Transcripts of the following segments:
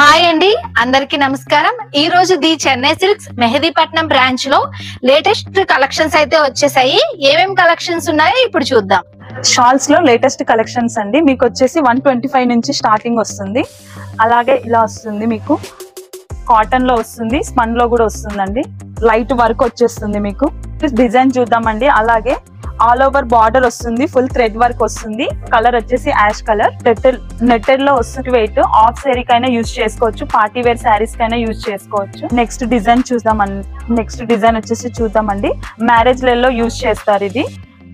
Hi అండి, అందరికీ నమస్కారం. ఈ రోజు the Chennai Silks Mehdipatnam branch లో లేటెస్ట్ కలెక్షన్స్ అయితే వచ్చేసాయి. ఏమేం కలెక్షన్స్ ఉన్నాయో ఇప్పుడు చూద్దాం. షాల్స్ లో లేటెస్ట్ కలెక్షన్స్ అండి. మీకు వచ్చేసి 125 నుంచి స్టార్టింగ్ వస్తుంది. అలాగే ఇలా వస్తుంది, మీకు కాటన్ లో వస్తుంది, స్పన్ లో కూడా వస్తుందండి. లైట్ వర్క్ వచ్చేస్తుంది. మీకు డిజైన్ చూద్దామండి. అలాగే ఆల్ ఓవర్ బార్డర్ వస్తుంది, ఫుల్ థ్రెడ్ వర్క్ వస్తుంది. కలర్ వచ్చేసి యాష్ కలర్. నెట్టెడ్ లో వస్తుంది. వెయిట్ ఆఫ్ సారీ కైనా యూజ్ చేసుకోవచ్చు, పార్టీ వేర్ శారీస్ కైనా యూజ్ చేసుకోవచ్చు. నెక్స్ట్ డిజైన్ చూద్దామండి. నెక్స్ట్ డిజైన్ వచ్చేసి చూద్దామండి. మ్యారేజ్ లలో యూజ్ చేస్తారు. ఇది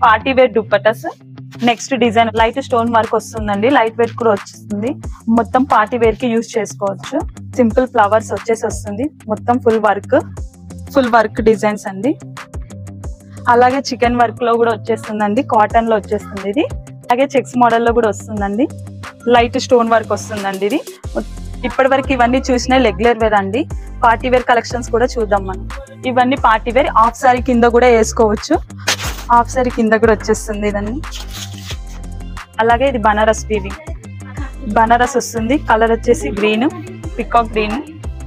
party wear dupattas. Next design light stone work వస్తుందండి, లైట్ వెయిట్ కూడా వచ్చేస్తుంది. మొత్తం పార్టీ వేర్ కి యూజ్ చేసుకోవచ్చు. సింపుల్ ఫ్లవర్స్ వచ్చేసి వస్తుంది. మొత్తం ఫుల్ వర్క్ డిజైన్స్ అండి. అలాగే చికెన్ వర్క్ లో కూడా వచ్చేస్తుందండి, కాటన్ లో వచ్చేస్తుంది. ఇది అలాగే చెక్స్ మోడల్ లో కూడా వస్తుందండి. లైట్ స్టోన్ వర్క్ వస్తుందండి. ఇది ఇప్పటి వరకు ఇవన్నీ చూసిన రెగ్యులర్ వేర్ అండి. పార్టీ వేర్ కలెక్షన్స్ కూడా చూద్దాం మనం. ఇవన్నీ పార్టీ వేర్. హాఫ్ సారీ కింద కూడా వేసుకోవచ్చు. హాఫ్ సారీ కింద కూడా వచ్చేస్తుంది ఇదండి. అలాగే ఇది బనారస్ వీవింగ్. బనారస్ వస్తుంది. కలర్ వచ్చేసి గ్రీన్, పికాక్ గ్రీన్.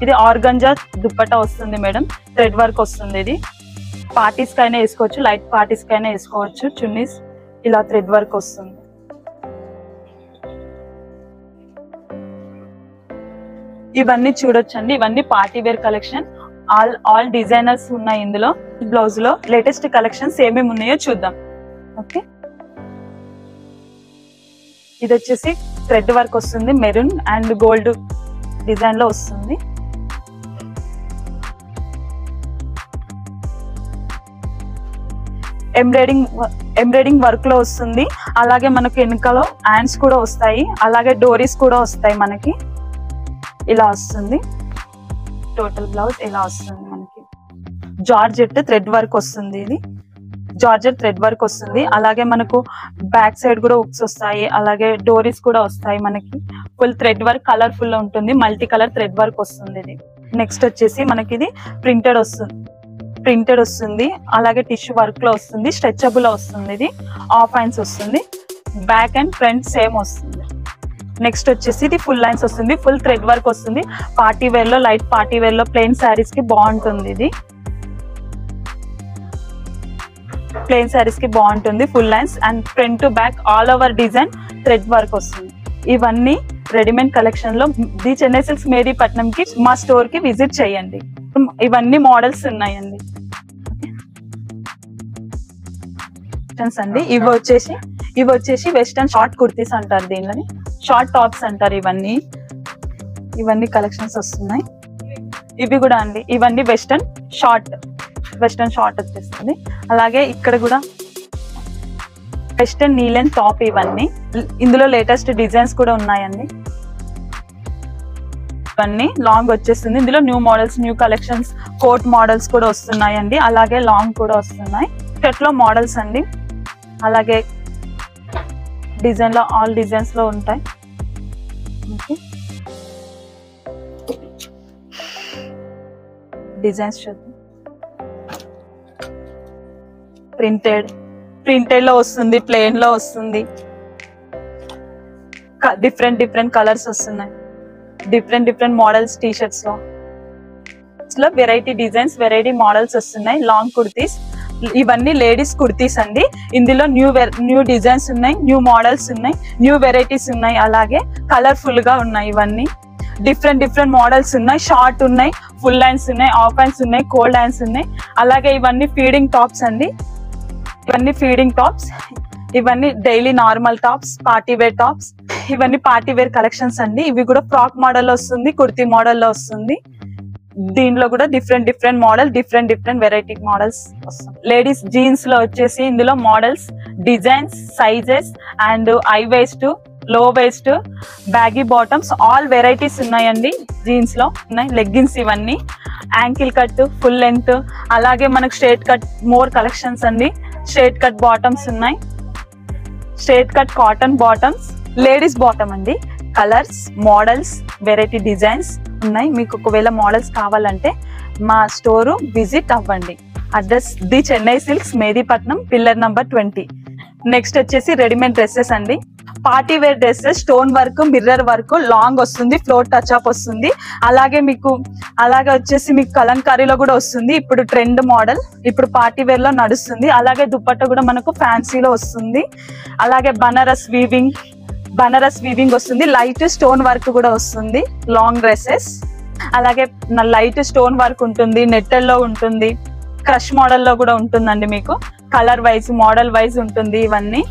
ఇది ఆర్గంజా దుప్పటా వస్తుంది మేడం. థ్రెడ్ వర్క్ వస్తుంది. ఇది పార్టీస్ కైనా వేసుకోవచ్చు, లైట్ పార్టీస్ కైనా వేసుకోవచ్చు. చున్నీస్ ఇలా థ్రెడ్ వర్క్ వస్తుంది. ఇవన్నీ చూడొచ్చండి. ఇవన్నీ party wear collection. All designers ఉన్నాయి ఇందులో. బ్లౌజ్ లో లేటెస్ట్ కలెక్షన్స్ ఏమేమి ఉన్నాయో చూద్దాం. ఓకే, ఇది వచ్చేసి థ్రెడ్ వర్క్ వస్తుంది. మెరూన్ అండ్ గోల్డ్ డిజైన్ లో వస్తుంది. ఎంబ్రాయిడింగ్ వర్క్ లో వస్తుంది. అలాగే మనకు వెనుకలో హ్యాండ్స్ కూడా వస్తాయి. అలాగే డోరీస్ కూడా వస్తాయి. మనకి ఇలా వస్తుంది. టోటల్ బ్లౌజ్ ఇలా వస్తుంది. మనకి జార్జెట్ థ్రెడ్ వర్క్ వస్తుంది. ఇది జార్జెట్ థ్రెడ్ వర్క్ వస్తుంది. అలాగే మనకు బ్యాక్ సైడ్ కూడా హుక్స్ వస్తాయి. అలాగే డోరీస్ కూడా వస్తాయి. మనకి ఫుల్ థ్రెడ్ వర్క్ కలర్ఫుల్ లో ఉంటుంది. మల్టీ కలర్ థ్రెడ్ వర్క్ వస్తుంది. ఇది నెక్స్ట్ వచ్చేసి మనకి ఇది ప్రింటెడ్ వస్తుంది. అలాగే టిష్యూ వర్క్ లో వస్తుంది. స్ట్రెచబుల్ లో వస్తుంది. ఇది ఆఫ్ హ్యాండ్స్ వస్తుంది. బ్యాక్ అండ్ ఫ్రంట్ సేమ్ వస్తుంది. నెక్స్ట్ వచ్చేసి ఇది ఫుల్ లైన్స్ వస్తుంది. ఫుల్ థ్రెడ్ వర్క్ వస్తుంది. పార్టీ వేర్ లో, లైట్ పార్టీ వేర్ లో, ప్లెయిన్ శారీస్ కి బాగుంటుంది. ఇది ప్లెయిన్ శారీస్ కి బాగుంటుంది. Full lines and front to back all over design thread work వస్తుంది. ఇవన్నీ రెడీమేడ్ కలెక్షన్ లో ది చెన్నై సిల్క్స్ మెహదీపట్నం కి మా స్టోర్ కి విజిట్ చేయండి. ఇవన్నీ మోడల్స్ ఉన్నాయండి అండి. ఇవి వచ్చేసి వెస్టర్న్ షార్ట్ కుర్తీస్ అంటారు. దీనిని షార్ట్ టాప్స్ అంటారు. ఇవన్నీ కలెక్షన్స్ వస్తున్నాయి. ఇవి కూడా అండి. ఇవన్నీ వెస్టర్న్ షార్ట్ వచ్చేస్తుంది. అలాగే ఇక్కడ కూడా వెస్టర్న్ నీ లెంత్ టాప్. ఇవన్నీ ఇందులో లేటెస్ట్ డిజైన్స్ కూడా ఉన్నాయండి. ఇవన్నీ లాంగ్ వచ్చేస్తుంది. ఇందులో new models, new collections, coat models కూడా వస్తున్నాయండి. అలాగే లాంగ్ కూడా వస్తున్నాయి. సెట్లో మోడల్స్ అండి. అలాగే డిజైన్ లో ఆల్ డిజైన్స్ లో ఉంటాయి. డిజైన్స్ చూద్దాం. ప్రింటెడ్ లో వస్తుంది, ప్లెయిన్ లో వస్తుంది. డిఫరెంట్ కలర్స్ వస్తున్నాయి. డిఫరెంట్ మోడల్స్ టీషర్ట్స్ లో వెరైటీ డిజైన్స్, వెరైటీ మోడల్స్ వస్తున్నాయి. లాంగ్ కుర్తీస్. ఇవన్నీ లేడీస్ కుర్తీస్ అండి. ఇందులో న్యూ డిజైన్స్ ఉన్నాయి, న్యూ మోడల్స్ ఉన్నాయి, న్యూ వెరైటీస్ ఉన్నాయి. అలాగే కలర్ఫుల్ గా ఉన్నాయి. ఇవన్నీ డిఫరెంట్ మోడల్స్ ఉన్నాయి. షార్ట్ ఉన్నాయి, ఫుల్ హ్యాండ్స్ ఉన్నాయి, హాఫ్ హ్యాండ్స్ ఉన్నాయి, కోల్డ్ హ్యాండ్స్ ఉన్నాయి. అలాగే ఇవన్నీ ఫీడింగ్ టాప్స్ అండి. ఇవన్నీ daily normal tops, party wear tops. ఇవన్నీ పార్టీ వేర్ కలెక్షన్స్ అండి. ఇవి కూడా ఫ్రాక్ మోడల్ వస్తుంది, కుర్తీ మోడల్ లో వస్తుంది. దీనిలో కూడా different model, different variety models వస్తుంది. లేడీస్ జీన్స్ లో వచ్చేసి ఇందులో models, designs, sizes and high waist, low waist, baggy bottoms, all varieties ఉన్నాయండి. జీన్స్ లో ఉన్నాయి. లెగ్గిన్స్ ఇవన్నీ యాంకిల్ కట్, ఫుల్ లెంత్. అలాగే మనకు స్ట్రైట్ కట్ మోర్ కలెక్షన్స్ అండి. స్ట్రైట్ కట్ బాటమ్స్ ఉన్నాయి. Straight cut cotton bottoms, ladies bottom అండి. Colours, models, variety designs ఉన్నాయి. మీకు ఒకవేళ మోడల్స్ కావాలంటే మా స్టోరు విజిట్ అవ్వండి. Address the Chennai Silks Mehdipatnam, pillar number 20. Next వచ్చేసి రెడీమేడ్ డ్రెస్సెస్ అండి. Party wear dresses stone work, mirror work, long వస్తుంది, ఫ్లోర్ టచ్ అప్ వస్తుంది. అలాగే వచ్చేసి మీకు కలంకారీలో కూడా వస్తుంది. ఇప్పుడు ట్రెండ్ మోడల్, ఇప్పుడు పార్టీ వేర్ లో నడుస్తుంది. అలాగే దుపట్టా కూడా మనకు ఫ్యాన్సీలో వస్తుంది. అలాగే బనారస్ వీవింగ్ వస్తుంది. లైట్ స్టోన్ వర్క్ కూడా వస్తుంది. లాంగ్ డ్రెస్సెస్ అలాగే లైట్ స్టోన్ వర్క్ ఉంటుంది, నెట్టెల్లో ఉంటుంది, క్రష్ మోడల్లో కూడా ఉంటుందండి. మీకు కలర్ వైజ్, మోడల్ వైజ్ ఉంటుంది ఇవన్నీ.